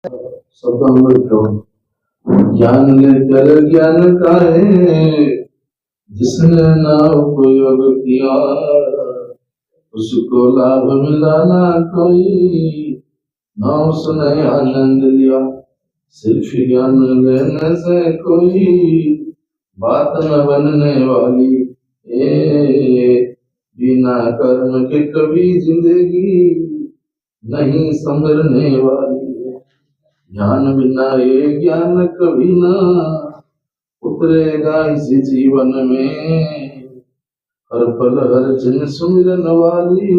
सदमृत ज्ञान लेकर ज्ञान का है, जिसने ना उपयोग किया उसको लाभ मिला ना कोई, ना उसने आनंद लिया। सिर्फ ज्ञान लेने से कोई बात न बनने वाली, बिना कर्म के कभी जिंदगी नहीं संभलने वाली। ज्ञान बिना ये ज्ञान कभी ना उतरेगा इस जीवन में, हर पल हर दिन सुमिरन वाली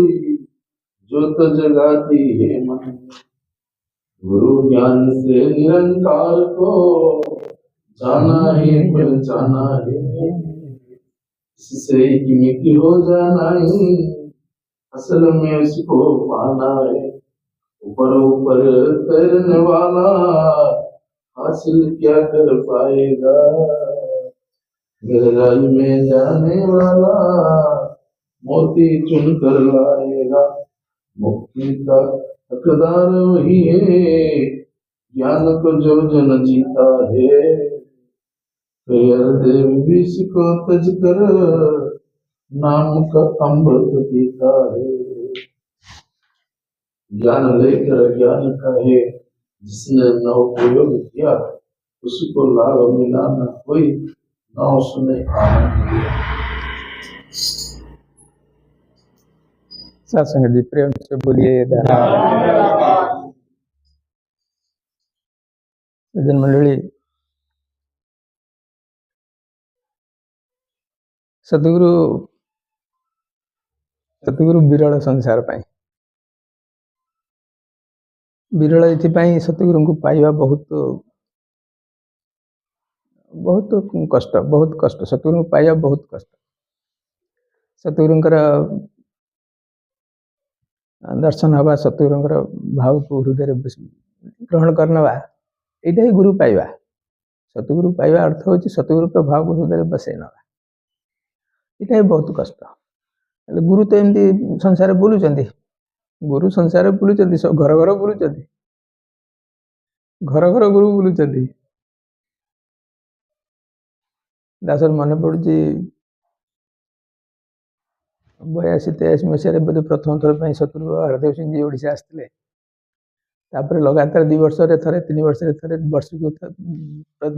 ज्योत जगाती है मन। गुरु ज्ञान से निरंकार को जाना है पहचाना है, इससे की हो जाना है, असल में उसको पाना है। ऊपर ऊपर तैरने वाला हासिल क्या कर पाएगा, गहराई में जाने वाला मोती चुन कर लाएगा। मुक्ति का हकदार वही है, ज्ञान को जो जन जीता है। देव विष को तज कर नाम का अमृत पीता है। ज्ञान लेकर ज्ञान का है, जिसने न उपयोग किया उसको लाभ मिला न कोई, न उसने आनंद लिया। सत्संग जी प्रेम से बोलिए। सज्जन मंडळी, सतगुरु सतगुरु विरल संसार पाई विरल एथिपाई सतगुरु को पाइबा बहुत कष्ट। सतगुरु को पाइबा बहुत कष्ट। सतगुरुंकर दर्शन हवा, सतगुरुंकर भाव को हृदय ग्रहण करना, यहाँ ही गुरु पाइबा। सतगुरु पाइबा अर्थ हो सतगुरु भाव को हृदय बसई ना, यहाँ बहुत कष्ट। गुरु तो एमती संसार बुलूं, गुरु संसार बुलूं, सब घर घर बुलूं, घर घर गुरु बुलूं। दासर मन पड़ुची 82-83 मसीह बोधे प्रथम थर पर सतगुरु हरदेव सिंह जी ओडिशा आसते, लगातार 2 वर्ष रे थरे 3 वर्ष रे थरे वर्ष को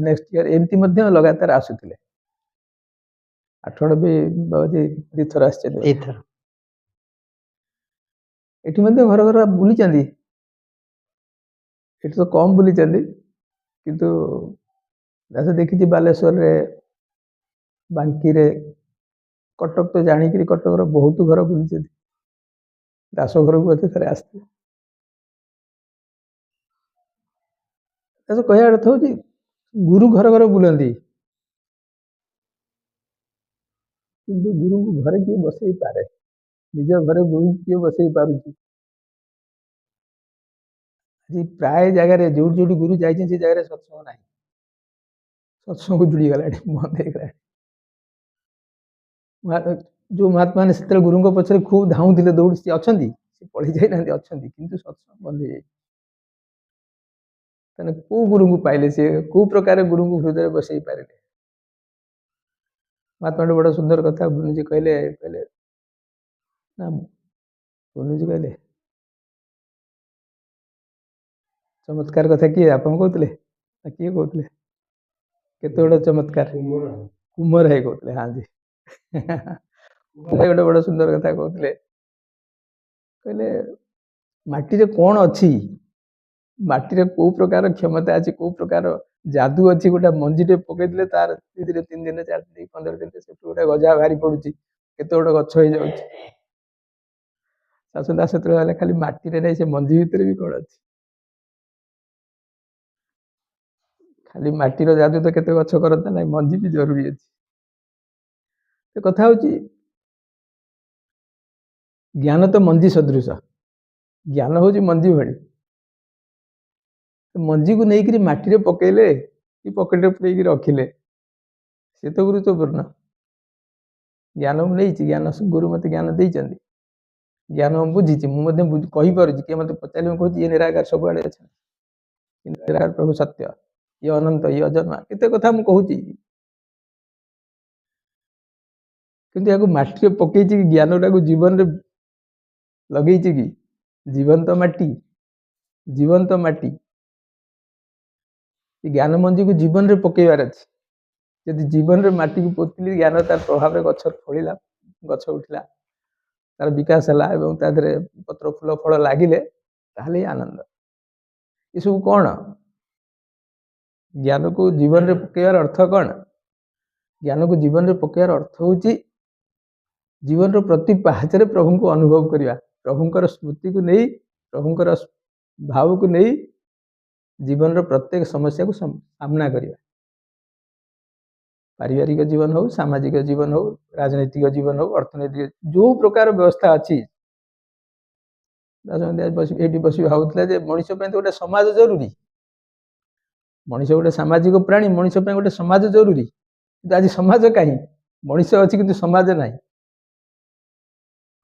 नेक्स्ट ईयर एमती लगातार आसुले। 8 भी बाबाजी 2 थर आसते। घर घर बुली, तो कम बुली, किंतु दास देखी बालेश्वर रे, बांकी रे, कटक तो जाणिक कटक बहुत घर बुली, दास घर को थे आसते। दास कह अर्थ हो गुरु घर घर बुलंदी, किंतु गुरु को घरे किए बसई पारे, निज घरे गुरु किए बसई पारुची। प्राय जगह जो जो गुरु जाए से जगह सत्संग ना, सत्संग जुड़ी गला बंद हो। जो महात्मा ने से गुरु पछरे खूब धाऊले दौड़ सी अच्छा पढ़ी जाना अच्छा, किंतु सत्संग बंद हो। कौ गुरु को पाइले सी कौ प्रकार गुरु को हृदय बसई पारे। महात्मा बड़ा सुंदर कथा बुनुजी कहले ना, बुनुजी कहले चमत्कार कथा किए आप कहते किए कहते केते बड़ा चमत्कार कुमार है कहते। हाँ जी गोटे बड़ा सुंदर कथा कहते, कहले माटी रे कौन अच्छी, माटी रे को प्रकार क्षमता अच्छी, को प्रकार जादू अच्छी। गोटे मंजीटे पकईदे तार 3 दिन 4 दिन 15 दिन से गोटे गजा बाहरी पड़ुची, केते गोटे गछ हो जाउची। शाशु दास खाली माटी रे नहीं, से मंजी भितर भी कौन अच्छी। खाली माटीर जादू तो केते गछ करता ना, मंजी भी जरूरी अच्छी। कथा हूँ ज्ञान तो मंजी सदृश, ज्ञान हूँ मंजी भली। मंजी को लेकिन माटी पकेले कि पकेट पुरेक रखिले, सी तो गुरुत्वपूर्ण। ज्ञान नहीं, ज्ञान गुरु मत ज्ञान दे, ज्ञान बुझी मुझे कहीपर किए मत पचारे कहूँ ये निराकार सब आड़े अच्छा। ନିରାକାର ପ୍ରଭୁ ସତ୍ୟ, ଇଏ ଅନନ୍ତ, ଇଏ ଅଜନ୍ମା, କେତେ କଥା ମୁଁ କହୁଛି, କିନ୍ତୁ ୟାକୁ ମାଟିରେ ପକେଇଛି କି ଜ୍ଞାନଟାକୁ ଜୀବନରେ ଲଗେଇଛି କି? ଜୀବନ୍ତ ମାଟି, ଜୀବନ୍ତ ମାଟି, ଏ ଜ୍ଞାନ ମଞ୍ଜିକୁ ଜୀବନରେ ପକେଇବାର ଅଛି। ଯଦି ଜୀବନରେ ମାଟିକୁ ପୋତିଲି, ଜ୍ଞାନ ତାର ପ୍ରଭାବରେ ଗଛ ଫଳିଲା, ଗଛ ଉଠିଲା, ତାର ବିକାଶ ହେଲା ଏବଂ ତା ଦେହରେ ପତ୍ର ଫୁଲ ଫଳ ଲାଗିଲେ, ତାହେଲେ ଆନନ୍ଦ। ଏସବୁ କ'ଣ? ଜ୍ଞାନକୁ ଜୀବନରେ ପକେଇବାର ଅର୍ଥ କ'ଣ? ଜ୍ଞାନକୁ ଜୀବନରେ ପକେଇବାର ଅର୍ଥ ହେଉଛି ଜୀବନର ପ୍ରତି ପାହାଚରେ ପ୍ରଭୁଙ୍କୁ ଅନୁଭବ କରିବା, ପ୍ରଭୁଙ୍କର ସ୍ମୃତିକୁ ନେଇ, ପ୍ରଭୁଙ୍କର ଭାବକୁ ନେଇ ଜୀବନର ପ୍ରତ୍ୟେକ ସମସ୍ୟାକୁ ସାମ୍ନା କରିବା। ପାରିବାରିକ ଜୀବନ ହଉ, ସାମାଜିକ ଜୀବନ ହଉ, ରାଜନୈତିକ ଜୀବନ ହଉ, ଅର୍ଥନୈତିକ, ଯେଉଁ ପ୍ରକାର ବ୍ୟବସ୍ଥା ଅଛି। ଏଇଠି ବସି ଭାବୁଥିଲା ଯେ ମଣିଷ ପାଇଁ ତ ଗୋଟେ ସମାଜ ଜରୁରୀ, ମଣିଷ ଗୋଟେ ସାମାଜିକ ପ୍ରାଣୀ, ମଣିଷ ପାଇଁ ଗୋଟେ ସମାଜ ଜରୁରୀ। କିନ୍ତୁ ଆଜି ସମାଜ କାହିଁ? ମଣିଷ ଅଛି କିନ୍ତୁ ସମାଜ ନାହିଁ।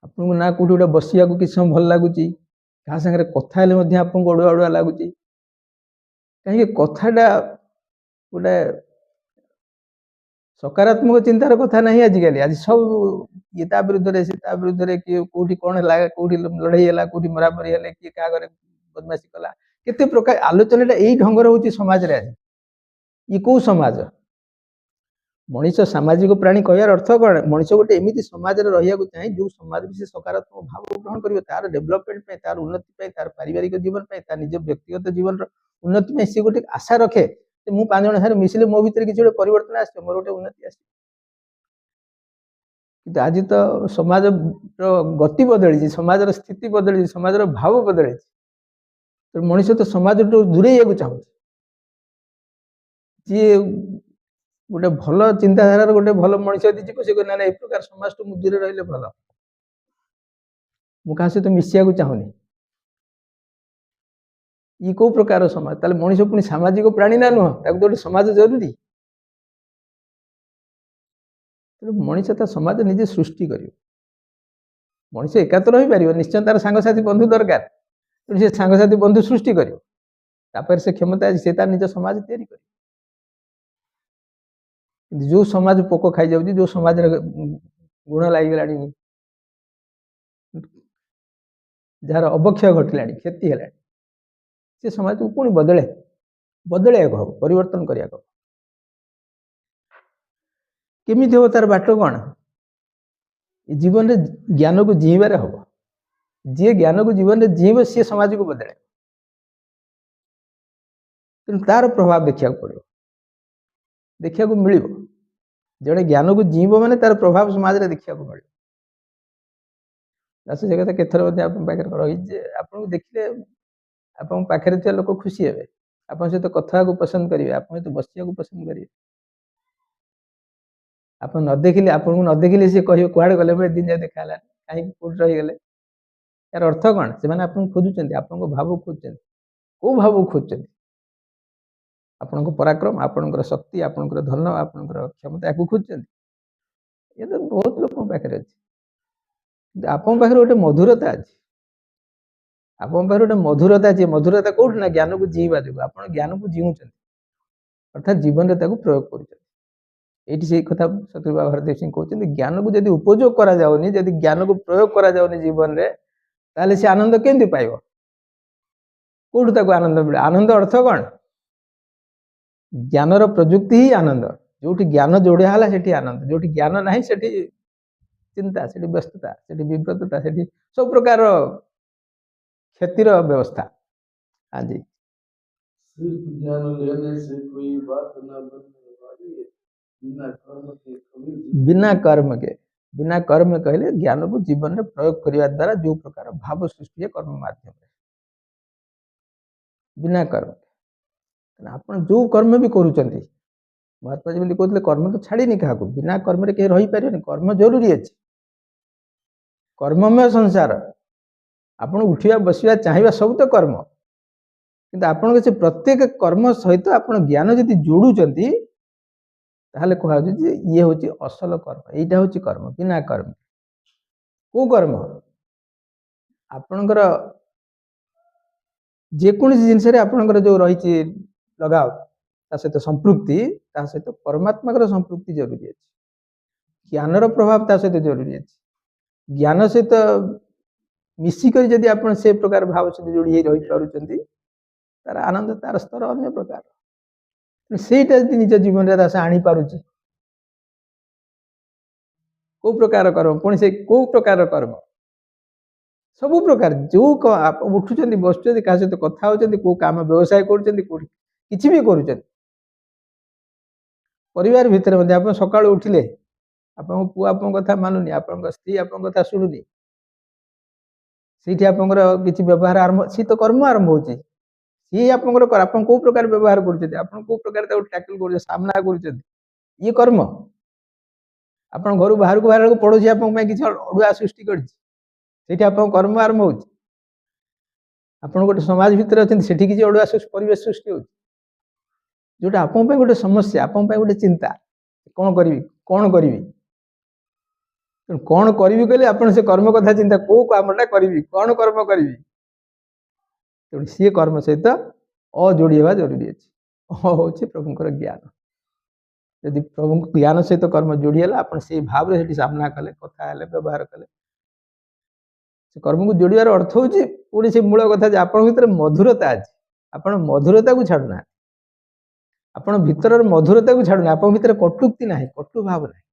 ଆପଣଙ୍କୁ ନା କୋଉଠି ଗୋଟେ ବସିବାକୁ କିଛି ସମୟ ଭଲ ଲାଗୁଛି, କାହା ସାଙ୍ଗରେ କଥା ହେଲେ ମଧ୍ୟ ଆପଣଙ୍କୁ ଅଡୁଆ ଅଡୁଆ ଲାଗୁଛି। କାହିଁକି? କଥାଟା ଗୋଟେ ସକାରାତ୍ମକ ଚିନ୍ତାର କଥା ନାହିଁ ଆଜିକାଲି। ଆଜି ସବୁ ଇଏ ତା ବିରୁଦ୍ଧରେ, ସେ ତା ବିରୁଦ୍ଧରେ, କିଏ କୋଉଠି କ'ଣ ହେଲା, କୋଉଠି ଲଢ଼େଇ ହେଲା, କୋଉଠି ମରାମରି ହେଲେ, କିଏ କାହା ଘରେ ବଦମାସି କଲା, କେତେ ପ୍ରକାର ଆଲୋଚନାଟା ଏଇ ଢଙ୍ଗରେ ହଉଛି ସମାଜରେ। ଆଜି ଇଏ କୋଉ ସମାଜ? ମଣିଷ ସାମାଜିକ ପ୍ରାଣୀ କହିବାର ଅର୍ଥ କ'ଣ? ମଣିଷ ଗୋଟେ ଏମିତି ସମାଜରେ ରହିବାକୁ ଚାହେଁ ଯେଉଁ ସମାଜରେ ସେ ସକାରାତ୍ମକ ଭାବ ଗ୍ରହଣ କରିବ, ତାର ଡେଭଲପମେଣ୍ଟ ପାଇଁ, ତାର ଉନ୍ନତି ପାଇଁ, ତାର ପାରିବାରିକ ଜୀବନ ପାଇଁ, ତାର ନିଜ ବ୍ୟକ୍ତିଗତ ଜୀବନର ଉନ୍ନତି ପାଇଁ ସେ ଗୋଟେ ଆଶା ରଖେ ଯେ ମୁଁ 5 ଜଣ ସାଙ୍ଗରେ ମିଶିଲେ ମୋ ଭିତରେ କିଛି ଗୋଟେ ପରିବର୍ତ୍ତନ ଆସିବ, ମୋର ଗୋଟେ ଉନ୍ନତି ଆସିବ। କିନ୍ତୁ ଆଜି ତ ସମାଜର ଗତି ବଦଳିଛି, ସମାଜର ସ୍ଥିତି ବଦଳିଛି, ସମାଜର ଭାବ ବଦଳିଛି। ମଣିଷ ତ ସମାଜଠୁ ଦୂରେଇବାକୁ ଚାହୁଁଛି। ଯିଏ ଗୋଟେ ଭଲ ଚିନ୍ତାଧାରାର ଗୋଟେ ଭଲ ମଣିଷ ଯଦି ଯିବ, ସେ କହିବ ନା ଏ ପ୍ରକାର ସମାଜଠୁ ମୁଁ ଦୂରେ ରହିଲେ ଭଲ, ମୁଁ କାହା ସହିତ ମିଶିବାକୁ ଚାହୁଁନି। ଇଏ କୋଉ ପ୍ରକାର ସମାଜ? ତାହେଲେ ମଣିଷ ପୁଣି ସାମାଜିକ ପ୍ରାଣୀ ନା ନୁହଁ? ତାକୁ ତ ଗୋଟେ ସମାଜ ଜରୁରୀ। ତେଣୁ ମଣିଷ ତା ସମାଜ ନିଜେ ସୃଷ୍ଟି କରିବ। ମଣିଷ ଏକା ତ ରହିପାରିବ, ନିଶ୍ଚୟ ତାର ସାଙ୍ଗସାଥି ବନ୍ଧୁ ଦରକାର। ତେଣୁ ସେ ସାଙ୍ଗସାଥି ବନ୍ଧୁ ସୃଷ୍ଟି କରିବ, ତାପରେ ସେ କ୍ଷମତା ଅଛି, ସେ ତାର ନିଜ ସମାଜ ତିଆରି କରିବ। ଯେଉଁ ସମାଜ ପୋକ ଖାଇଯାଉଛି, ଯେଉଁ ସମାଜରେ ଗୁଣ ଲାଗିଗଲାଣି, ଯାହାର ଅବକ୍ଷୟ ଘଟିଲାଣି, କ୍ଷତି ହେଲାଣି, ସେ ସମାଜକୁ ପୁଣି ବଦଳେଇବାକୁ ହବ, ପରିବର୍ତ୍ତନ କରିବାକୁ ହବ। କେମିତି ହବ? ତାର ବାଟ କ'ଣ? ଜୀବନରେ ଜ୍ଞାନକୁ ଜିଇଁବାରେ ହବ। ଯିଏ ଜ୍ଞାନକୁ ଜୀବନରେ ଜିଇଁବ ସିଏ ସମାଜକୁ ବଦଳାଇବ। ତେଣୁ ତାର ପ୍ରଭାବ ଦେଖିବାକୁ ପଡ଼ିବ, ଦେଖିବାକୁ ମିଳିବ। ଜଣେ ଜ୍ଞାନକୁ ଜିଇଁବ ମାନେ ତାର ପ୍ରଭାବ ସମାଜରେ ଦେଖିବାକୁ ମିଳିବ। ସେ କଥା କେତେଥର ମଧ୍ୟ ଆପଣଙ୍କ ପାଖରେ ରହିଛି ଯେ ଆପଣଙ୍କୁ ଦେଖିଲେ ଆପଣଙ୍କ ପାଖରେ ଥିବା ଲୋକ ଖୁସି ହେବେ, ଆପଣଙ୍କ ସହିତ କଥା ହେବାକୁ ପସନ୍ଦ କରିବେ, ଆପଣଙ୍କ ସହିତ ବସିବାକୁ ପସନ୍ଦ କରିବେ। ଆପଣ ନ ଦେଖିଲେ, ଆପଣଙ୍କୁ ନ ଦେଖିଲେ ସିଏ କହିବେ କୁଆଡ଼େ ଗଲେ, ମୁଁ 1 ଦିନ ଯାଏ ଦେଖା ହେଲାନି, କାହିଁକି, କୋଉଠି ରହିଗଲେ? ଏହାର ଅର୍ଥ କ'ଣ? ସେମାନେ ଆପଣଙ୍କୁ ଖୋଜୁଛନ୍ତି, ଆପଣଙ୍କ ଭାବକୁ ଖୋଜୁଛନ୍ତି। କୋଉ ଭାବକୁ ଖୋଜୁଛନ୍ତି? ଆପଣଙ୍କ ପରାକ୍ରମ, ଆପଣଙ୍କର ଶକ୍ତି, ଆପଣଙ୍କର ଧନ, ଆପଣଙ୍କର କ୍ଷମତା, ୟାକୁ ଖୋଜୁଛନ୍ତି। ଏ ତ ବହୁତ ଲୋକଙ୍କ ପାଖରେ ଅଛି। କିନ୍ତୁ ଆପଣଙ୍କ ପାଖରେ ଗୋଟେ ମଧୁରତା ଅଛି। ଆପଣଙ୍କ ପାଖରେ ଗୋଟେ ମଧୁରତା ଅଛି। ମଧୁରତା କୋଉଠି? ନା ଜ୍ଞାନକୁ ଜିଇଁବା ଯୋଗୁଁ। ଆପଣ ଜ୍ଞାନକୁ ଜିଉଁଛନ୍ତି, ଅର୍ଥାତ୍ ଜୀବନରେ ତାକୁ ପ୍ରୟୋଗ କରୁଛନ୍ତି। ଏଇଠି ସେଇ କଥା ଶତ୍ରୁବାବା ହରଦେବ ସିଂ କହୁଛନ୍ତି, ଜ୍ଞାନକୁ ଯଦି ଉପଯୋଗ କରାଯାଉନି, ଯଦି ଜ୍ଞାନକୁ ପ୍ରୟୋଗ କରାଯାଉନି ଜୀବନରେ, ତାହେଲେ ସେ ଆନନ୍ଦ କେମିତି ପାଇବ? କୋଉଠୁ ତାକୁ ଆନନ୍ଦ ମିଳେ? ଆନନ୍ଦ ଅର୍ଥ କ'ଣ? ଜ୍ଞାନର ପ୍ରଯୁକ୍ତି ହିଁ ଆନନ୍ଦ। ଯୋଉଠି ଜ୍ଞାନ ଯୋଡ଼ିଆ ହେଲା ସେଠି ଆନନ୍ଦ, ଯୋଉଠି ଜ୍ଞାନ ନାହିଁ ସେଠି ଚିନ୍ତା, ସେଠି ବ୍ୟସ୍ତତା, ସେଠି ବିବ୍ରତତା, ସେଠି ସବୁ ପ୍ରକାର କ୍ଷତିର ବ୍ୟବସ୍ଥା। ଆଜି सिर्फ ज्ञान लेने से कोई बात न बनने वाली है, बिना कर्म के कभी बिना कर्म कहले ज्ञान को जीवन में प्रयोग करने द्वारा जो प्रकार भाव सृष्टि है कर्म माध्यम बिना कर्म। ଆପଣ ଯେଉଁ କର୍ମ ବି କରୁଛନ୍ତି, ମହାତ୍ମା ଯେମିତି କହୁଥିଲେ କର୍ମ ତ ଛାଡ଼ିନି କାହାକୁ, ବିନା କର୍ମରେ କେହି ରହିପାରିବେନି। କର୍ମ ଜରୁରୀ ଅଛି, କର୍ମମୟ ସଂସାର। ଆପଣ ଉଠିବା, ବସିବା, ଚାହିଁବା ସବୁ ତ କର୍ମ। କିନ୍ତୁ ଆପଣଙ୍କ ସେ ପ୍ରତ୍ୟେକ କର୍ମ ସହିତ ଆପଣ ଜ୍ଞାନ ଯଦି ଯୋଡ଼ୁଛନ୍ତି, ତାହେଲେ କୁହାଯାଉଛି ଯେ ଇଏ ହେଉଛି ଅସଲ କର୍ମ, ଏଇଟା ହେଉଛି କର୍ମ। ବିନା କର୍ମ କୋଉ କର୍ମ? ଆପଣଙ୍କର ଯେକୌଣସି ଜିନିଷରେ ଆପଣଙ୍କର ଯୋଉ ରହିଛି ଲଗାव ତା ସହିତ ସମ୍ପୃକ୍ତି ତା ସହିତ ପରମାତ୍ମାଙ୍କର ସମ୍ପୃକ୍ତି ଜରୁରୀ ଅଛି ଜ୍ଞାନର ପ୍ରଭାବ ତା ସହିତ ଜରୁରୀ ଅଛି ଜ୍ଞାନ ସହିତ ମିଶିକରି ଯଦି ଆପଣ ସେ ପ୍ରକାର ଭାବ ସହିତ ଯୋଡ଼ି ହେଇ ରହିପାରୁଛନ୍ତି ତାର ଆନନ୍ଦ ତାର ସ୍ତର ଅନ୍ୟ ପ୍ରକାର ସେଇଟା ଯଦି ନିଜ ଜୀବନରେ ଦାସ ଆଣିପାରୁଛି କୋଉ ପ୍ରକାର କର୍ମ ପୁଣି ସେ କୋଉ ପ୍ରକାର କର୍ମ ସବୁ ପ୍ରକାର ଯୋଉ ଉଠୁଛନ୍ତି ବସୁଛନ୍ତି କାହା ସହିତ କଥା ହଉଛନ୍ତି କୋଉ କାମ ବ୍ୟବସାୟ କରୁଛନ୍ତି କୋଉଠି କିଛି ବି କରୁଛନ୍ତି ପରିବାର ଭିତରେ ମଧ୍ୟ ଆପଣ ସକାଳୁ ଉଠିଲେ ଆପଣଙ୍କ ପୁଅ ଆପଣଙ୍କ କଥା ମାନୁନି ଆପଣଙ୍କ ସ୍ତ୍ରୀ ଆପଣଙ୍କ କଥା ଶୁଣୁନି ସେଇଠି ଆପଣଙ୍କର କିଛି ବ୍ୟବହାର ଆରମ୍ଭ ସେ ତ କର୍ମ ଆରମ୍ଭ ହଉଛି ସିଏ ଆପଣଙ୍କର ଆପଣ କୋଉ ପ୍ରକାର ବ୍ୟବହାର କରୁଛନ୍ତି ଆପଣ କୋଉ ପ୍ରକାର ତାକୁ ଟ୍ୟାକଲ କରୁଛନ୍ତି ସାମ୍ନା କରୁଛନ୍ତି ଇଏ କର୍ମ ଆପଣ ଘରୁ ବାହାରକୁ ବାହାରକୁ ପଡୋଶୀ ଆପଣଙ୍କ ପାଇଁ କିଛି ଅଡୁଆ ସୃଷ୍ଟି କରିଛି ସେଇଠି ଆପଣଙ୍କ କର୍ମ ଆରମ୍ଭ ହଉଛି ଆପଣ ଗୋଟେ ସମାଜ ଭିତରେ ଅଛନ୍ତି ସେଠି କିଛି ଅଡୁଆ ପରିବେଶ ସୃଷ୍ଟି ହଉଛି ଯୋଉଟା ଆପଣଙ୍କ ପାଇଁ ଗୋଟେ ସମସ୍ୟା ଆପଣଙ୍କ ପାଇଁ ଗୋଟେ ଚିନ୍ତା କଣ କରିବି କଣ କରିବି କହିଲେ ଆପଣ ସେ କର୍ମ କଥା ଚିନ୍ତା କୋଉ କାମଟା କରିବି କଣ କର୍ମ କରିବି ତେଣୁ ସିଏ କର୍ମ ସହିତ ଅଯୋଡ଼ି ହେବା ଜରୁରୀ ଅଛି ହଉଛି ପ୍ରଭୁଙ୍କର ଜ୍ଞାନ ଯଦି ପ୍ରଭୁଙ୍କ ଜ୍ଞାନ ସହିତ କର୍ମ ଯୋଡ଼ି ହେଲା ଆପଣ ସେଇ ଭାବରେ ସେଠି ସାମ୍ନା କଲେ କଥା ହେଲେ ବ୍ୟବହାର କଲେ ସେ କର୍ମକୁ ଯୋଡ଼ିବାର ଅର୍ଥ ହଉଛି ପୁଣି ସେ ମୂଳ କଥା ଯେ ଆପଣଙ୍କ ଭିତରେ ମଧୁରତା ଅଛି ଆପଣ ମଧୁରତାକୁ ଛାଡୁନାହାନ୍ତି ଆପଣ ଭିତରର ମଧୁରତାକୁ ଛାଡୁନାହାନ୍ତି ଆପଣଙ୍କ ଭିତରେ କଟୁକ୍ତି ନାହିଁ କଟୁ ଭାବ ନାହିଁ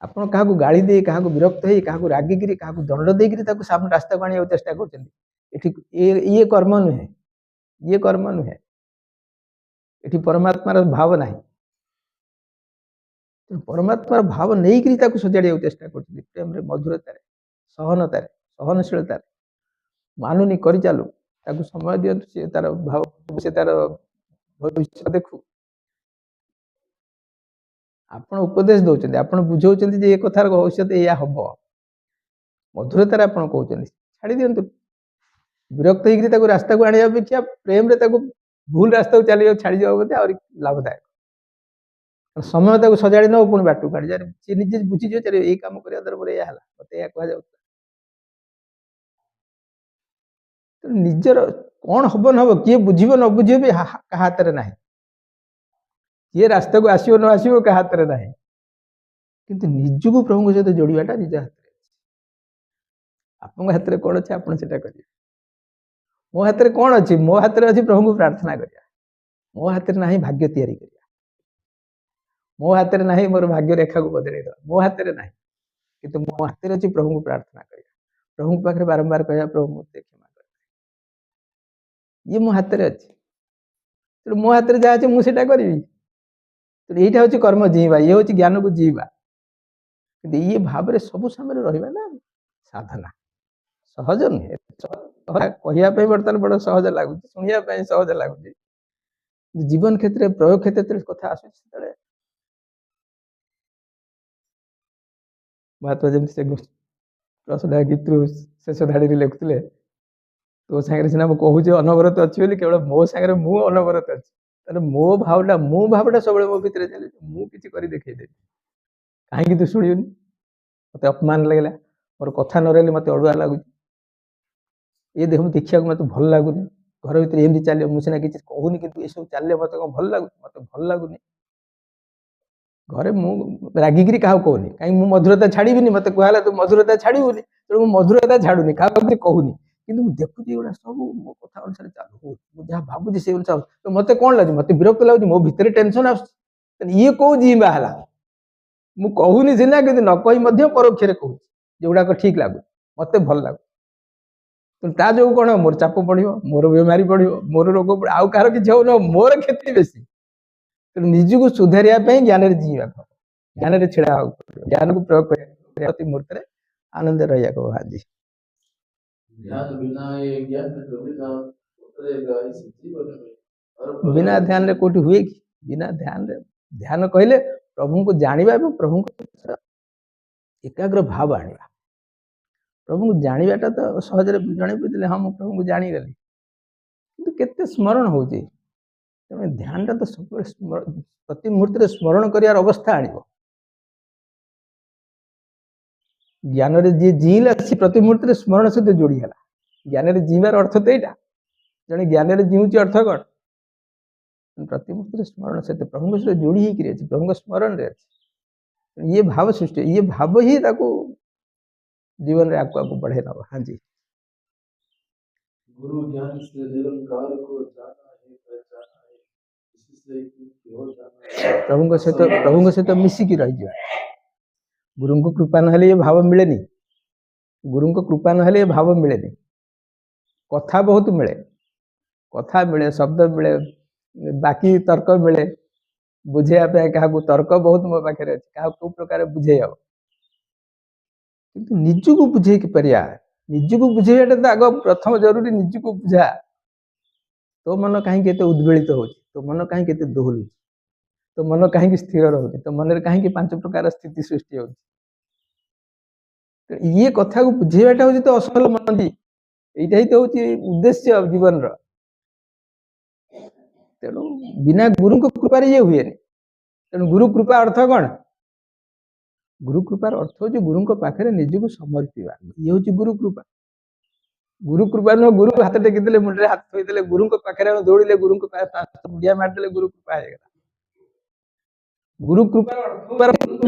ଆପଣ କାହାକୁ ଗାଳି ଦେଇ କାହାକୁ ବିରକ୍ତ ହେଇ କାହାକୁ ରାଗିକିରି କାହାକୁ ଦଣ୍ଡ ଦେଇକିରି ତାକୁ ସାମ୍ନା ରାସ୍ତାକୁ ଆଣିବାକୁ ଚେଷ୍ଟା କରୁଛନ୍ତି ଏଠି ଇଏ କର୍ମ ନୁହେଁ ଏଠି ପରମାତ୍ମାର ଭାବ ନାହିଁ ପରମାତ୍ମାର ଭାବ ନେଇକିରି ତାକୁ ସଜାଡ଼ିବାକୁ ଚେଷ୍ଟା କରୁଛନ୍ତି ପ୍ରେମରେ ମଧୁରତାରେ ସହନତାରେ ସହନଶୀଳତାରେ ମାନୁନି କରିଚାଲୁ ତାକୁ ସମୟ ଦିଅନ୍ତୁ ସେ ତାର ଭାବ ସେ ତାର ଭବିଷ୍ୟତ ଦେଖୁ ଆପଣ ଉପଦେଶ ଦଉଛନ୍ତି ଆପଣ ବୁଝାଉଛନ୍ତି ଯେ ଏ କଥାର ଭବିଷ୍ୟତ ଏଇଆ ହବ ମଧୁରତାରେ ଆପଣ କହୁଛନ୍ତି ଛାଡ଼ି ଦିଅନ୍ତୁ ବିରକ୍ତ ହେଇକିରି ତାକୁ ରାସ୍ତାକୁ ଆଣିବା ଅପେକ୍ଷା ପ୍ରେମରେ ତାକୁ ଭୁଲ ରାସ୍ତାକୁ ଚାଲିବାକୁ ଛାଡ଼ିଯିବା ବୋଧେ ଆହୁରି ଲାଭଦାୟକ ସମୟ ତାକୁ ସଜାଡ଼ି ନେବ ପୁଣି ବାଟକୁ କାଢ଼ି ସିଏ ନିଜେ ବୁଝିଯିବ ଚାଲେ ଏଇ କାମ କରିବା ଦ୍ୱାରା ମୋର ଏଇଆ ହେଲା ମତେ ଏଇଆ କୁହାଯାଉଥିଲା ନିଜର କଣ ହବ ନ ହବ କିଏ ବୁଝିବ ନ ବୁଝିବ ବି କାହା ହାତରେ ନାହିଁ କିଏ ରାସ୍ତାକୁ ଆସିବ ନ ଆସିବ କାହା ହାତରେ ନାହିଁ କିନ୍ତୁ ନିଜକୁ ପ୍ରଭୁଙ୍କ ସହିତ ଯୋଡ଼ିବାଟା ନିଜ ହାତରେ ଆପଣଙ୍କ ହାତରେ କଣ ଅଛି ଆପଣ ସେଟା କରିବେ ମୋ ହାତରେ କଣ ଅଛି ମୋ ହାତରେ ଅଛି ପ୍ରଭୁଙ୍କୁ ପ୍ରାର୍ଥନା କରିବା ମୋ ହାତରେ ନାହିଁ ଭାଗ୍ୟ ତିଆରି କରିବା ମୋ ହାତରେ ନାହିଁ ମୋର ଭାଗ୍ୟ ରେଖାକୁ ବଦଳେଇ ଦେବା ମୋ ହାତରେ ନାହିଁ କିନ୍ତୁ ମୋ ହାତରେ ଅଛି ପ୍ରଭୁଙ୍କୁ ପ୍ରାର୍ଥନା କରିବା ପ୍ରଭୁଙ୍କ ପାଖରେ ବାରମ୍ବାର କହିବା ପ୍ରଭୁ ମୋତେ କ୍ଷମା କର ଇଏ ମୋ ହାତରେ ଅଛି ତେଣୁ ମୋ ହାତରେ ଯାହା ଅଛି ମୁଁ ସେଟା କରିବି ତେଣୁ ଏଇଟା ହଉଛି କର୍ମ ଜୀଇଁବା ଇଏ ହଉଛି ଜ୍ଞାନକୁ ଜୀଇଁବା କିନ୍ତୁ ଇଏ ଭାବରେ ସବୁ ସମୟରେ ରହିବା ନା ସାଧନା ସହଜ ନୁହେଁ କହିବା ପାଇଁ ବର୍ତ୍ତମାନ ବଡ଼ ସହଜ ଲାଗୁଛି ଶୁଣିବା ପାଇଁ ସହଜ ଲାଗୁଛି ଜୀବନ କ୍ଷେତ୍ରରେ ପ୍ରୟୋଗ କ୍ଷେତ୍ରରେ କଥା ଆସୁଛି ସେତେବେଳେ ମହାତ୍ମା ଯେମିତି ସେ ରସୋଦା ଗୀତରୁ ଶେଷ ଧାଡ଼ିରେ ଲେଖୁଥିଲେ ତୋ ସାଙ୍ଗରେ ସିନା ମୁଁ କହୁଛି ଅନବରତ ଅଛି ବୋଲି କେବଳ ମୋ ସାଙ୍ଗରେ ମୁଁ ଅନବରତ ଅଛି ତାହେଲେ ମୋ ଭାବଟା ସବୁବେଳେ ମୋ ଭିତରେ ଚାଲିଛି ମୁଁ କିଛି କରି ଦେଖେଇଦେବି କାହିଁକି ତୁ ଶୁଣିବୁନି ମତେ ଅପମାନ ଲାଗିଲା ମୋର କଥା ନ ରହିଲେ ମତେ ଅଡୁଆ ଲାଗୁଛି ଏ ଦେହ ଦେଖିବାକୁ ମତେ ଭଲ ଲାଗୁନି ଘର ଭିତରେ ଏମିତି ଚାଲିବ ମୁଁ ସିନା କିଛି କହୁନି କିନ୍ତୁ ଏସବୁ ଚାଲିଲେ ମତେ କଣ ଭଲ ଲାଗୁଛି ମତେ ଭଲ ଲାଗୁନି ଘରେ ମୁଁ ରାଗିକିରି କାହାକୁ କହୁନି କାହିଁକି ମୁଁ ମଧୁରତା ଛାଡ଼ିବିନି ମତେ କୁହାହେଲା ତୁ ମଧୁରତା ଛାଡ଼ିବୁନି ତେଣୁ ମୁଁ ମଧୁରତା ଛାଡ଼ୁନି କାହାକୁ କିଛି କହୁନି କିନ୍ତୁ ମୁଁ ଦେଖୁଛି ଏଗୁଡ଼ା ସବୁ ମୋ କଥା ଅନୁସାରେ ଚାଲୁ ହଉଛି ମୁଁ ଯାହା ଭାବୁଛି ସେଇ ଅନୁସାରେ ମତେ କଣ ଲାଗୁଛି ମତେ ବିରକ୍ତ ଲାଗୁଛି ମୋ ଭିତରେ ଟେନସନ ଆସୁଛି ଇଏ କୋଉ ଜିଇଁବା ହେଲା ମୁଁ କହୁନି ସିନା କିନ୍ତୁ ନ କହି ମଧ୍ୟ ପରୋକ୍ଷରେ କହୁଛି ଯୋଉଗୁଡାକ ଠିକ ଲାଗୁଛି ମତେ ଭଲ ଲାଗୁଛି ତା ଯୋଗୁ କଣ ମୋର ଚାପ ପଡିବ ମୋର ବେମାରୀ ପଡିବ ମୋର ରୋଗ ଆଉ କାହାର କିଛି ହଉନ ମୋର କ୍ଷତି ବେଶୀ ତେଣୁ ନିଜକୁ ସୁଧାରିବା ପାଇଁ ଜ୍ଞାନରେ ଜୀଇଁବାକୁ ହବ ଜ୍ଞାନରେ ଛିଡା ହବାକୁ ପଡିବ ଜ୍ଞାନକୁ ପ୍ରୟୋଗ କରିବା ପ୍ରତି ମୁହୂର୍ତ୍ତରେ ଆନନ୍ଦ ରହିବାକୁ ଆଜି ବିନା ଧ୍ୟାନରେ କୋଉଠି ହୁଏ କି ବିନା ଧ୍ୟାନରେ ଧ୍ୟାନ କହିଲେ ପ୍ରଭୁଙ୍କୁ ଜାଣିବା ଏବଂ ପ୍ରଭୁଙ୍କ ଏକାଗ୍ର ଭାବ ଆଣିବା ପ୍ରଭୁଙ୍କୁ ଜାଣିବାଟା ତ ସହଜରେ ଜଣେଇ ବୁଝିଲେ ହଁ ମୁଁ ପ୍ରଭୁଙ୍କୁ ଜାଣିଗଲି କିନ୍ତୁ କେତେ ସ୍ମରଣ ହଉଛି ତେଣୁ ଧ୍ୟାନଟା ତ ସବୁବେଳେ ପ୍ରତି ମୁହୂର୍ତ୍ତରେ ସ୍ମରଣ କରିବାର ଅବସ୍ଥା ଆଣିବ ଜ୍ଞାନରେ ଯିଏ ଜୀଇଁଲା ସେ ପ୍ରତି ମୁହୂର୍ତ୍ତରେ ସ୍ମରଣ ସହିତ ଯୋଡ଼ି ହେଲା ज्ञान जीवार अर्थ तो यहाँ जड़े ज्ञान जीवुची अर्थ कौन प्रतिमुहूर्त स्मरण सहित प्रभु सहित जोड़ी होकर प्रभु स्मरण रे ये भाव सृष्टि ये भाव ही ताको जीवन रे आगु बढ़े नब। हाँ जी गुरु ज्ञान से निरंकार को जाना है पहचाना है इससे क्यों जाना है प्रभु सहित मिसिकी रही गुरु को कृपा ना ये भाव मिले नहीं गुरु को कृपा ना ये भाव मिले नहीं कथा बहुत मिले कथा मिले शब्द मिले बाकी तर्क मिले बुझे क्या तर्क बहुत मो पाखे अच्छे क्या कौ प्रकार बुझे हम कि निजक बुझे कि पारिया निजक बुझेटा तो आग प्रथम जरूरी निजक बुझा तो मन कहीं उद्वेलित हो तो मन कहीं दोहलु तो मन कहीं स्थिर रोनी तो मन कहीं 5 प्रकार स्थिति सृष्टि हो ये कथा को बुझेवाटा हूँ तो असल मनती यहीटा ही तो हूँ उद्देश्य जीवन तेणु बिना गुरु को कृपार ये हुए तेणु गुरु कृपा अर्थ कौन गुरु कृपार अर्थ हूँ गुरु पाखे निजक समर्पा ये हूँ गुरु कृपा नुह गुरु हाथ टेकिदे मुंडे हाथ थोदे गुरु पाखे दौड़े गुरु मुंडिया मारदे गुरु कृपा है गुरु कृपा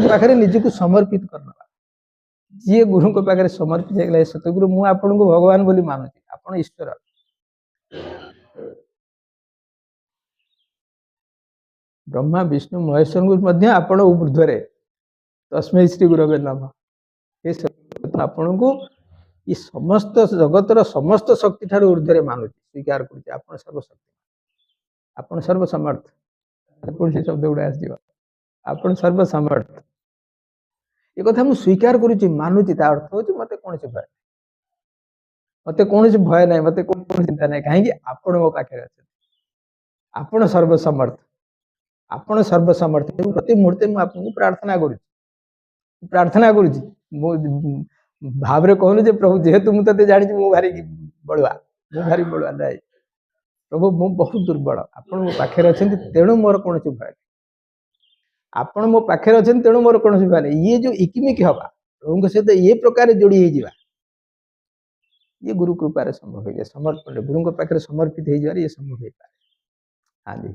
पाखे निजक समर्पित करना जी गुरु पाखे समर्पित है सतगुरु मुझे आपन को भगवान बोली मानुची आपन ईश्वर ब्रह्मा विष्णु महेश्वर को आपण ऊर्ध्वे तस्मै श्री गुरवे नमः ये आपण को ये समस्त जगतर समस्त शक्ति ठार ऊर्ध्वे मानुची स्वीकार करुच्ची आपण सर्वशक्ति आपण सर्वसमर्थ पुणी शब्द गुड़ा आस आपण सर्वसमर्थ ये कथा मुझे स्वीकार करुच्ची मानुची अर्थ हूँ मत कौन भय ना मत कौन चिंता ना कहीं आपण मो पाखे अच्छे आपण सर्वसमर्थ आपण सर्वसमर्थ प्रति मुहूर्ते मुझे प्रार्थना करुच्ची भाव कहूँ प्रभु जेहेतु मुझे जानी भारी बड़ुआ ना प्रभु मु बहुत दुर्बल आपण मो पाखे अच्छे तेणु मोर कौन भय आपण मो पाखे अच्छे तेणु मोर कौन भय नहीं ये जो इकिमिक हवा प्रभु सहित ये प्रकार जोड़ी हो ये गुरु कृपार संभव है समर्पण गुरु पाखे समर्पित हो ये संभव है। हाँ जी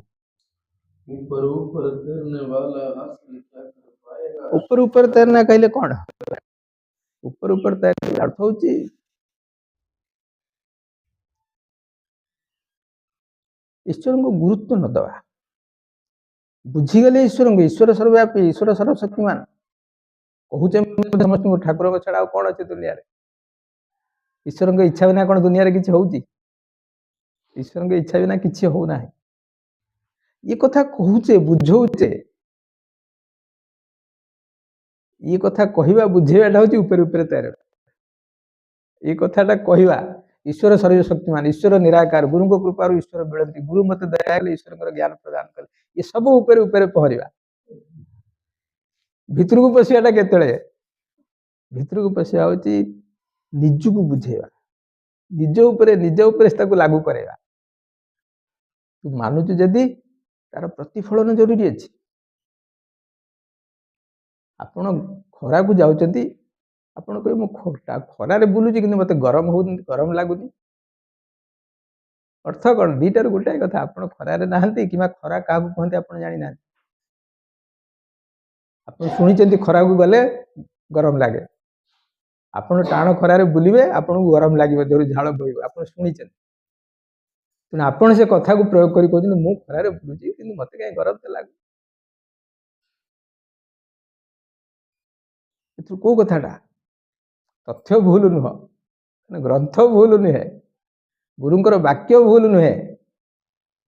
ऊपर ऊपर तैरने वाला हासिल क्या कर पाएगा ऊपर तैरना कहले कौन ऊपर तैरना अर्थ हूँ ईश्वर को गुरुत्व न दवा बुझीगले ईश्वर सर्वव्यापी ईश्वर सर्वशक्तिमान कहूचे समस्त ठाकुर छड़ा कौन अच्छे दुनिया ईश्वर की इच्छा बिना कौन दुनिया किसी हो ईश्वर की इच्छा बिना किसी होना ये कथा कहूचे बुझौचे ये कथा कहवा बुझेवाटा हूँ ऊपर तैर ये कथाटा कहवा ईश्वर सर्वशक्तिमान ईश्वर निराकार गुरु को कृपार ईश्वर मिलती गुरु मत दया ईश्वर ज्ञान प्रदान कले ये सब ऊपर पहरवा भितर को पशियाटा केतले भितर को पशिया हूँ निजक बुझेवा निज उपर लागू करेगा तू मानुचु जदि तार प्रतिफलन जरूरी अच्छे आपण खरा को जाउचंती आपण कहे मो खरारे बुलुची कि मत गरम लगुनि अर्थ कौन दीटार गोटाए कथा आपण खरारे नहांती कि खरा क्या कहते आप जानी ना आप शुणी खरा को गले गरम लगे आपण टाण खरारे बुलिबे आपन को गरम लगे देहरु झाल बोइबे आप शुणी तेना आपण से कथा को प्रयोग करी कहते मु खरारे बुलुची कि मत कहीं गरम तो लगे कौ कथाटा तथ्य भूल नुह ग्रंथ भूल नुहे गुरुंकर वाक्य भूल नुहे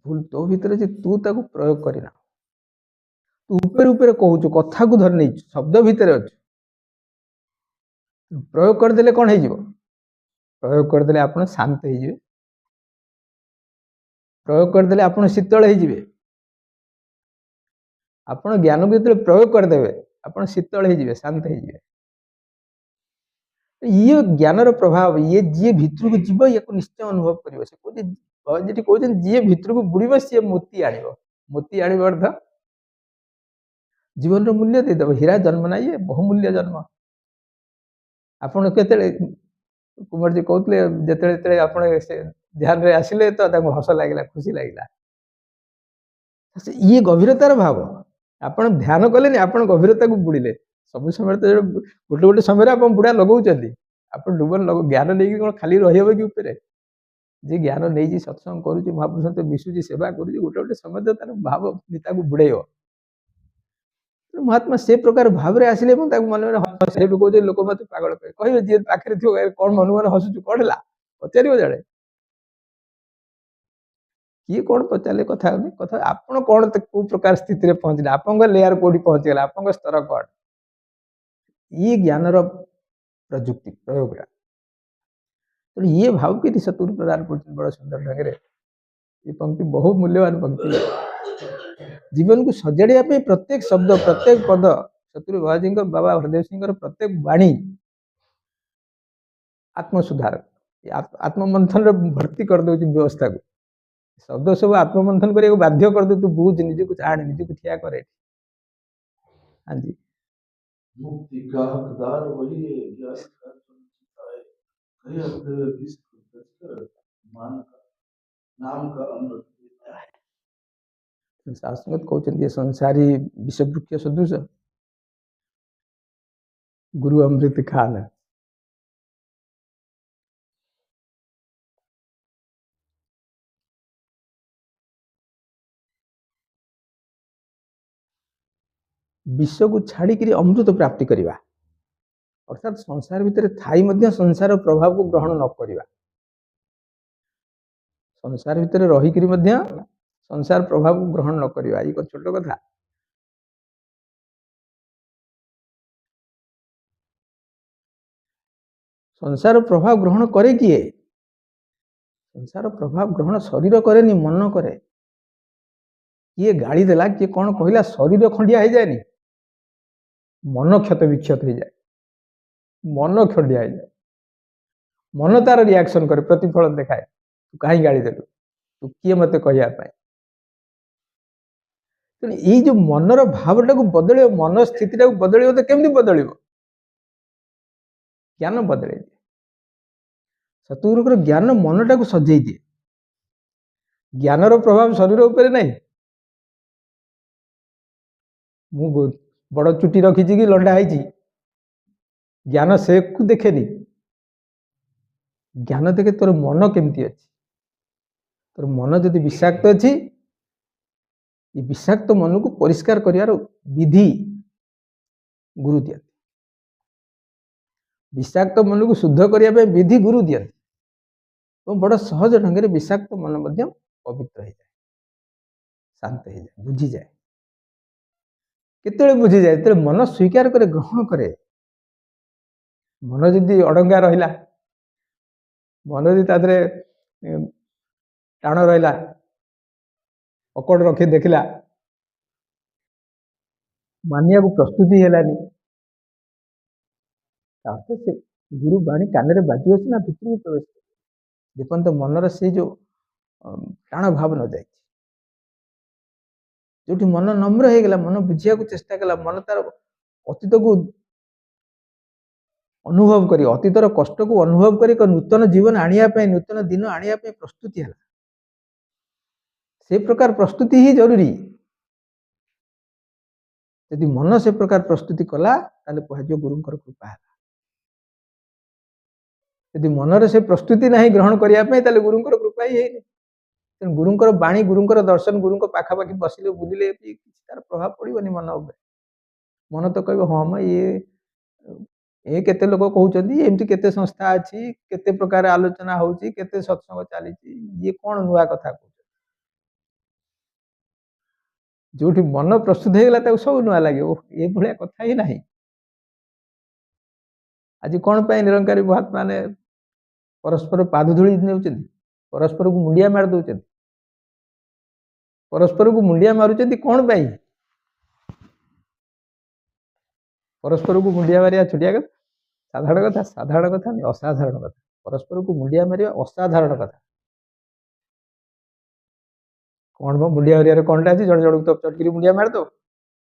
भूल तो भीतर तू ताको प्रयोग करना तू ऊपर कहूचु कथा को धर नहीं शब्द भितर अच्छे प्रयोग करदे कौन हो प्रयोग करदे आप शांत हो प्रयोग करदे आप शीतल हो आप ज्ञान को जो प्रयोग करदे आप शीतल हो शांत हो ये ज्ञान प्रभाव ये जी भितर को जीव या निश्चय अनुभव कर कहते जी भितर को बुड़ सी मोती आण अर्थ जीवन मूल्य देदेव हीरा जन्म ना ये बहुमूल्य जन्म आपड़ के कुमार जी कहते जिते आप ध्यान रे आसिले तो हस लगे खुशी लगे ये गभीरतार भाव आप ध्यान कले आप गभीरता को बुड़े सब समय तो गोटे गोटे समय आप बुढ़ा लगाऊँ आप डुबन ज्ञान नहीं कौन खाली रही कि ऊपर जी ज्ञान नहीं सत्संग करुच्ची महापुरुष सहित मिशुची सेवा करुच्ची गोटे गोटे समय तो तार भाव नीता को बुड़ेब महात्मा से प्रकार भाव में आसिले मन मन कहते लोक मत पागल कहे जी पाखे थी कौन मन मन हसुचु कौन है पचार जड़े किए कौन पचारे कथा कथा आप कौन कौ प्रकार स्थित में पहुंचले आप लेयर कौटी पहुंचीगला आप स्तर कौन ये ज्ञान प्रजुक्ति प्रयोग तो ये भाव के सतगुरु प्रदान कर बड़ा सुंदर ढंग ये पंक्ति बहुत मूल्यवान पंक्ति जीवन को सजाड़ा प्रत्येक शब्द प्रत्येक पद सतगुरु बाबाजी बाबा हरदेव सिंह प्रत्येक वाणी आत्मसुधार आत्ममंथन भर्ती कर दे व्यवस्था को शब्द सब आत्ममंथन करने बाध्य कर दे तू बुझ निज को छाड़ निज को ठिया करे हाँ जी मुक्ति का हकदार वही है ज्ञान का चुनता है कई अपने विष को दसकर मान का नाम का अमृत देता है शास्त्रत कहते संसारी विषवृक्ष सदृश गुरु अमृत खान विश्व को छाड़ी अमृत प्राप्ति करवा अर्थात संसार भितर थाई मध्य संसार प्रभाव को ग्रहण न करवा संसार भितर रहीकि संसार प्रभाव को ग्रहण न करवा ये छोट कथा संसार प्रभाव ग्रहण करे किए संसार प्रभाव ग्रहण शरीर करे मन करे किए गाड़ी देला किए कौन कहला शरीर खंडिया हो जाए मन क्षत विक्षत हो जाए मन खंडिया हो जाए मन तार रिएक्शन करे प्रतिफल देखाए तू कहीं गाड़ी देलु तू किए मत कहवाई तेणु ये जो मनर भावटा को बदल मन स्थिति बदल तो केमती बदल ज्ञान बदल दिए सतगुरुकर ज्ञान मनटा को सजै दिए ज्ञानर प्रभाव शरीर उपर नहीं मु बड़ चुटी रखी कि लंडा है ज्ञान से को देखेनी ज्ञान देखे तोर मन केमती अच्छी तोर मन जदि विषाक्त अच्छी ये विषाक्त मन को परिष्कार कर विधि गुरु दिया विषाक्त मन को शुद्ध करने विधि गुरु दिया बड़ा सहज ढंग से विषाक्त मन पवित्र हो जाए शांत हो जाए बुझी जाए केते बुझी जाए तो मन स्वीकार करे ग्रहण करे मन जदि अड़ंगा रहा मन जदि तादरे टाण रहा अकड़ रखी देखला मानिया को प्रस्तुति है से गुरु बाणी कान बाजी ना भितर को प्रवेश जेपर्यंत मनर से जो टाण भाव न जाए जो मन नम्र हो गला मन बुझिया को चेष्टा कला मन तार अतीत को अनुभव कर अतीतर कष्ट को अनुभव कर नूतन जीवन आने नूतन दिन आने प्रस्तुति है से प्रकार प्रस्तुति ही जरूरी यदि मन से प्रकार प्रस्तुति कला कह गुरुंकर कृपा है यदि मनर से प्रस्तुति नहीं ग्रहण करने गुरुंकर कृपा ही है तेणु गुरुंकर बाणी गुरुंकर दर्शन गुरुंक पाखापाखि बसिले बुलिले तार प्रभाव पड़ोनी मन उपर मन तो कह हाँ म ये केते लोक कहते एमती केते संस्था अच्छी केते प्रकार आलोचना होची केते सत्संग चली ये कौन नुआ कथा कह जो मन प्रस्तुत होगा सब नुआ लगे ये भाया कथा ही नहीं आज कौन पे निरंकारी महात्मा ने परस्पर पादधूली ने परस्पर को मुंडिया मार दौरान परस्पर को मुंडिया मारुंट कौन पाई परस्पर को मुंडिया मारिया छुटिया कथा साधारण कथा नहीं असाधारण कथा परस्पर को मुंडिया मारिया असाधारण कथा कौन मुंडिया मारिया कौन अच्छी जड़े जन तो चटकी मुंडिया मारद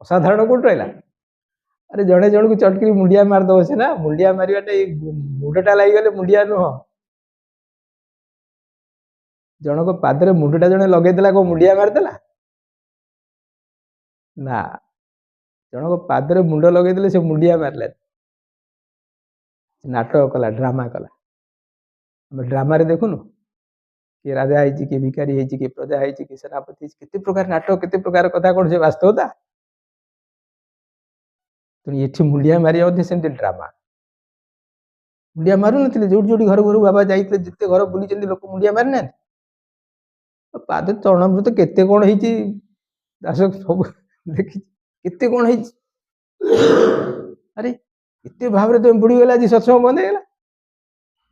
असाधारण कौट रहा अरे जड़े जन को चटकी मुंडिया मारद से ना मुंडिया मारे मूढ़ ମୁଣ୍ଡଟା ଲାଗିଗଲେ ମୁଣ୍ଡିଆ ନୁହଁ। ଜଣକ ପାଦରେ ମୁଣ୍ଡଟା ଜଣେ ଲଗେଇଦେଲା କଣ ମୁଣ୍ଡିଆ ମାରିଦେଲା? ନା, ଜଣକ ପାଦରେ ମୁଣ୍ଡ ଲଗେଇଦେଲେ ସେ ମୁଣ୍ଡିଆ ମାରିଲାନି, ନାଟକ କଲା, ଡ୍ରାମା କଲା। ଆମେ ଡ୍ରାମାରେ ଦେଖୁନୁ କିଏ ରାଜା ହେଇଛି, କିଏ ଭିକାରୀ ହେଇଛି, କିଏ ପ୍ରଜା ହେଇଛି, କିଏ ସେନାପତି ହେଇଛି, କେତେ ପ୍ରକାର ନାଟକ, କେତେ ପ୍ରକାର କଥା, କଣ ସେ ବାସ୍ତବତା? ତେଣୁ ଏଠି ମୁଣ୍ଡିଆ ମାରିବା ମଧ୍ୟ ସେମିତି ଡ୍ରାମା। ମୁଣ୍ଡିଆ ମାରୁନଥିଲେ ଯୋଉଠି ଯୋଉଠି ଘର ଘରୁ ବାବା ଯାଇଥିଲେ, ଯେତେ ଘର ବୁଲିଛନ୍ତି ଲୋକ ମୁଣ୍ଡିଆ ମାରିନାହାନ୍ତି? ପାଦ ଚରଣାମୃତ କେତେ କଣ ହେଇଛି, ଦାସ ସବୁ ଦେଖିଛି, କେତେ କଣ ହେଇଛି। ଆରେ ଏତେ ଭାବରେ ତମେ ବୁଡ଼ିଗଲା, ଆଜି ସତ୍ସଙ୍ଗ ବନ୍ଦ ହେଇଗଲା,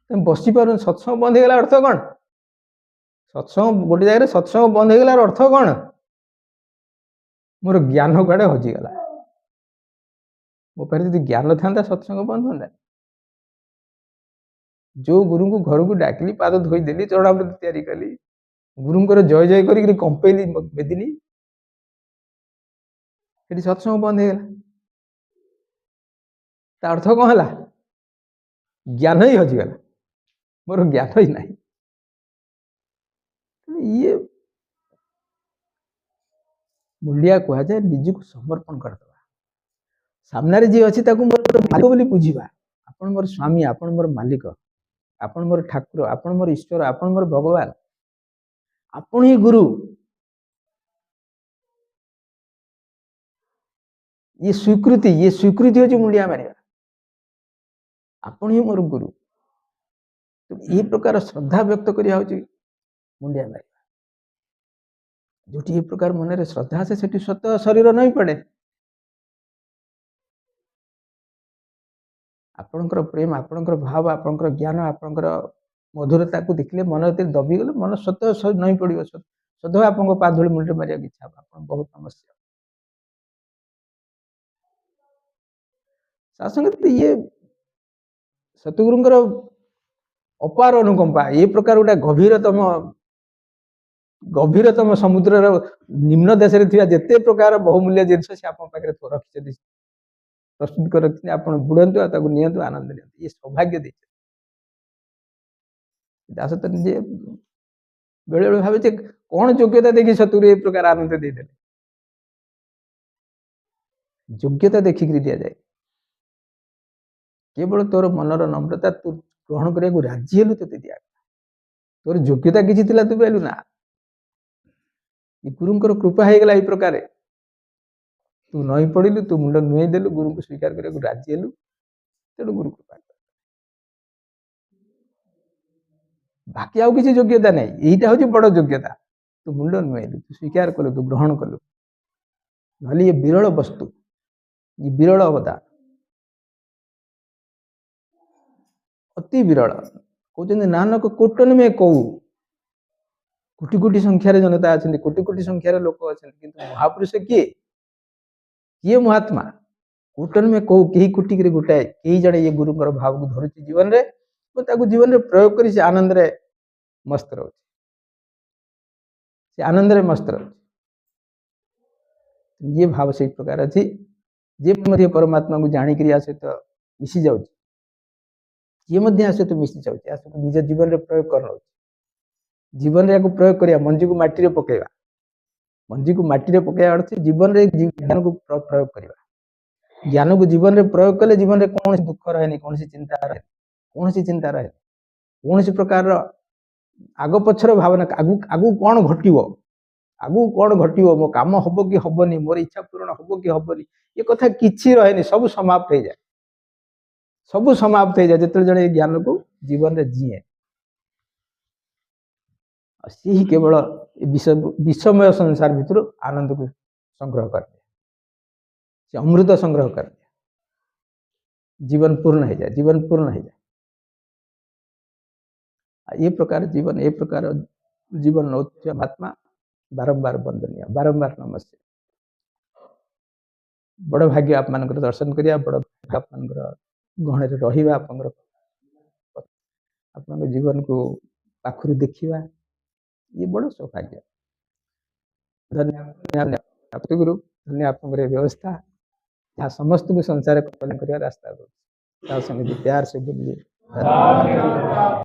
ତମେ ବସିପାରୁନ। ସତ୍ସଙ୍ଗ ବନ୍ଦ ହେଇଗଲା ଅର୍ଥ କଣ? ସତ୍ସଙ୍ଗ ଗୋଟେ ଜାଗାରେ ସତ୍ସଙ୍ଗ ବନ୍ଦ ହେଇଗଲାର ଅର୍ଥ କଣ? ମୋର ଜ୍ଞାନ କୁଆଡେ ହଜିଗଲା। ମୋ ପାଖରେ ଯଦି ଜ୍ଞାନ ଥାନ୍ତା ସତ୍ସଙ୍ଗ ବନ୍ଦ ହୁଅନ୍ତା? ଯୋଉ ଗୁରୁଙ୍କୁ ଘରକୁ ଡାକିଲି, ପାଦ ଧୋଇଦେଲି, ଚରଣାମୃତ ତିଆରି କଲି, ଗୁରୁଙ୍କର ଜୟ ଜୟ କରିକି କମ୍ପେଇଲି ବେଦିନି, ସେଠି ସତ୍ସଙ୍ଗ ବନ୍ଦ ହେଇଗଲା। ତା ଅର୍ଥ କଣ ହେଲା? ଜ୍ଞାନ ହିଁ ହଜିଗଲା, ମୋର ଜ୍ଞାନ ହିଁ ନାହିଁ। ଇଏ ମୁଣ୍ଡିଆ କୁହାଯାଏ ନିଜକୁ ସମର୍ପଣ କରିଦେବା। ସାମ୍ନାରେ ଯିଏ ଅଛି ତାକୁ ମୋର ମାଲିକ ବୋଲି ବୁଝିବା। ଆପଣ ମୋର ସ୍ୱାମୀ, ଆପଣ ମୋର ମାଲିକ, ଆପଣ ମୋର ଠାକୁର, ଆପଣ ମୋର ଈଶ୍ୱର, ଆପଣ ମୋର ଭଗବାନ, ଆପଣ ହିଁ ଗୁରୁ। ଇଏ ସ୍ୱୀକୃତି ହଉଛି ମୁଣ୍ଡିଆ ମାରିବା। ଆପଣ ହିଁ ମୋର ଗୁରୁ। ଏ ପ୍ରକାର ଶ୍ରଦ୍ଧା ବ୍ୟକ୍ତ କରିବା ହଉଛି ମୁଣ୍ଡିଆ ମାରିବା। ଯୋଉଠି ଏ ପ୍ରକାର ମନରେ ଶ୍ରଦ୍ଧା ଆସେ ସେଠି ସତ ଶରୀର ନଇଁ ପଡେ। ଆପଣଙ୍କର ପ୍ରେମ, ଆପଣଙ୍କର ଭାବ, ଆପଣଙ୍କର ଜ୍ଞାନ, ଆପଣଙ୍କର ମଧୁରତାକୁ ଦେଖିଲେ ମନ ଯେତେ ଦବିଗଲେ ମନ ସତ ନଇଁ ପଡିବ। ସତ ଆପଣଙ୍କ ପାଦ ଧୂଳି ମୁଣ୍ଡରେ ମାରିବାକୁ ଇଚ୍ଛା ହବ। ଆପଣ ବହୁତ ସମସ୍ୟା ତା ସଙ୍ଗେ ଇଏ ସତଗୁରୁଙ୍କର ଅପାର ଅନୁକମ୍ପା। ଏ ପ୍ରକାର ଗୋଟେ ଗଭୀରତମ ସମୁଦ୍ରର ନିମ୍ନ ଦେଶରେ ଥିବା ଯେତେ ପ୍ରକାର ବହୁମୂଲ୍ୟ ଜିନିଷ ସେ ଆପଣଙ୍କ ପାଖରେ ରଖିଛନ୍ତି, ପ୍ରସ୍ତୁତ କରି ରଖିଛନ୍ତି। ଆପଣ ବୁଡ଼ନ୍ତୁ ଆଉ ତାକୁ ନିଅନ୍ତୁ, ଆନନ୍ଦ ନିଅନ୍ତୁ। ଇଏ ସୌଭାଗ୍ୟ ଦେଇଛନ୍ତି। ତା ସହିତ ନିଜେ ବେଳେ ବେଳେ ଭାବେ ଯେ କଣ ଯୋଗ୍ୟତା ଦେଖି ସତଗୁରୁ ଏ ପ୍ରକାର ଆନନ୍ଦ ଦେଇଦେଲେ। ଯୋଗ୍ୟତା ଦେଖିକିରି ଦିଆଯାଏ। କେବଳ ତୋର ମନର ନମ୍ରତା, ତୁ ଗ୍ରହଣ କରିବାକୁ ରାଜି ହେଲୁ, ତୋତେ ଦିଆଗଲା। ତୋର ଯୋଗ୍ୟତା କିଛି ଥିଲା, ତୁ ପାଇଲୁ ନା। ଗୁରୁଙ୍କର କୃପା ହେଇଗଲା ଏଇ ପ୍ରକାରେ, ତୁ ନଇଁ ପଡିଲୁ, ତୁ ମୁଣ୍ଡ ନୁଆଇ ଦେଲୁ, ଗୁରୁଙ୍କୁ ସ୍ୱୀକାର କରିବାକୁ ରାଜି ହେଲୁ, ତେଣୁ ଗୁରୁ କୃପା। ବାକି ଆଉ କିଛି ଯୋଗ୍ୟତା ନାହିଁ, ଏଇଟା ହଉଛି ବଡ ଯୋଗ୍ୟତା। ତୁ ମୁଣ୍ଡ ନୁଆଇଲୁ, ତୁ ସ୍ୱୀକାର କଲୁ, ତୁ ଗ୍ରହଣ କଲୁ। ନହେଲେ ଇଏ ବିରଳ ବସ୍ତୁ, ଇଏ ବିରଳ ଅବଦାନ, ଅତି ବିରଳ। କହୁଛନ୍ତି ନାନକ କୋଟନ ମେ କଉ, କୋଟି କୋଟି ସଂଖ୍ୟାରେ ଜନତା ଅଛନ୍ତି, କୋଟି କୋଟି ସଂଖ୍ୟାରେ ଲୋକ ଅଛନ୍ତି, କିନ୍ତୁ ମହାପୁରୁଷ କିଏ? କିଏ ମହାତ୍ମା? କୋଟନ ମେ କଉ, କେହି କୋଟିକିରେ ଗୋଟାଏ, କେହି ଜଣେ ଇଏ ଗୁରୁଙ୍କର ଭାବକୁ ଧରୁଛି ଜୀବନରେ ଏବଂ ତାକୁ ଜୀବନରେ ପ୍ରୟୋଗ କରି ସେ ଆନନ୍ଦରେ ମସ୍ତ ରହୁଛି। ସେ ଆନନ୍ଦରେ ମସ୍ତ ରହୁଛି। ଇଏ ଭାବ ସେଇ ପ୍ରକାର ଅଛି। ଯିଏ ମଧ୍ୟ ପରମାତ୍ମାକୁ ଜାଣିକିରି ଆ ସହିତ ମିଶି ଯାଉଛି, ଯିଏ ମଧ୍ୟ ଆ ସହିତ ମିଶି ଯାଉଛି, ଆ ସହିତ ନିଜ ଜୀବନରେ ପ୍ରୟୋଗ କରିନେଉଛି। ଜୀବନରେ ୟାକୁ ପ୍ରୟୋଗ କରିବା, ମଞ୍ଜିକୁ ମାଟିରେ ପକେଇବା। ମଞ୍ଜିକୁ ମାଟିରେ ପକେଇବା ଅର୍ଥ ଜୀବନରେ ଜ୍ଞାନକୁ ପ୍ରୟୋଗ କରିବା। ଜ୍ଞାନକୁ ଜୀବନରେ ପ୍ରୟୋଗ କଲେ ଜୀବନରେ କୌଣସି ଦୁଃଖ ରହେନି, କୌଣସି ଚିନ୍ତା ରହେନି, କୌଣସି ପ୍ରକାରର ଆଗ ପଛର ଭାବନା, ଆଗକୁ କଣ ଘଟିବ, ମୋ କାମ ହବ କି ହବନି, ମୋର ଇଚ୍ଛା ପୂରଣ ହବ କି ହବନି, ଏ କଥା କିଛି ରହେନି। ସବୁ ସମାପ୍ତ ହେଇଯାଏ, ଯେତେବେଳେ ଜଣେ ଏ ଜ୍ଞାନକୁ ଜୀବନରେ ଜିଏ। ସେ ହିଁ କେବଳ ବିଷମୟ ସଂସାର ଭିତରୁ ଆନନ୍ଦକୁ ସଂଗ୍ରହ କରେ, ସେ ଅମୃତ ସଂଗ୍ରହ କରେ, ଜୀବନ ପୂର୍ଣ୍ଣ ହେଇଯାଏ। ଏ ପ୍ରକାର ଜୀବନ ନଉଥିବା ଆତ୍ମା ବାରମ୍ବାର ବନ୍ଦନୀୟ, ବାରମ୍ବାର ନମସ୍ତେ। ବଡ ଭାଗ୍ୟ ଆପଣଙ୍କର ଦର୍ଶନ କରିବା, ବଡ ଆପଣଙ୍କର ଗହଣରେ ରହିବା, ଆପଣଙ୍କ ଜୀବନକୁ ପାଖରୁ ଦେଖିବା, ଇଏ ବଡ ସୌଭାଗ୍ୟ। ଧନ୍ୟବାଦ ଗୁରୁ, ଧନ୍ୟ ଆପଣଙ୍କର ଏ ବ୍ୟବସ୍ଥା ଯାହା ସମସ୍ତଙ୍କୁ ସଂସାର କଲ୍ୟାଣ କରିବା ରାସ୍ତା କରୁଛି। ତା ସଙ୍ଗେ ପ୍ୟାର ସେ ବୁଲିए। धन्यवाद।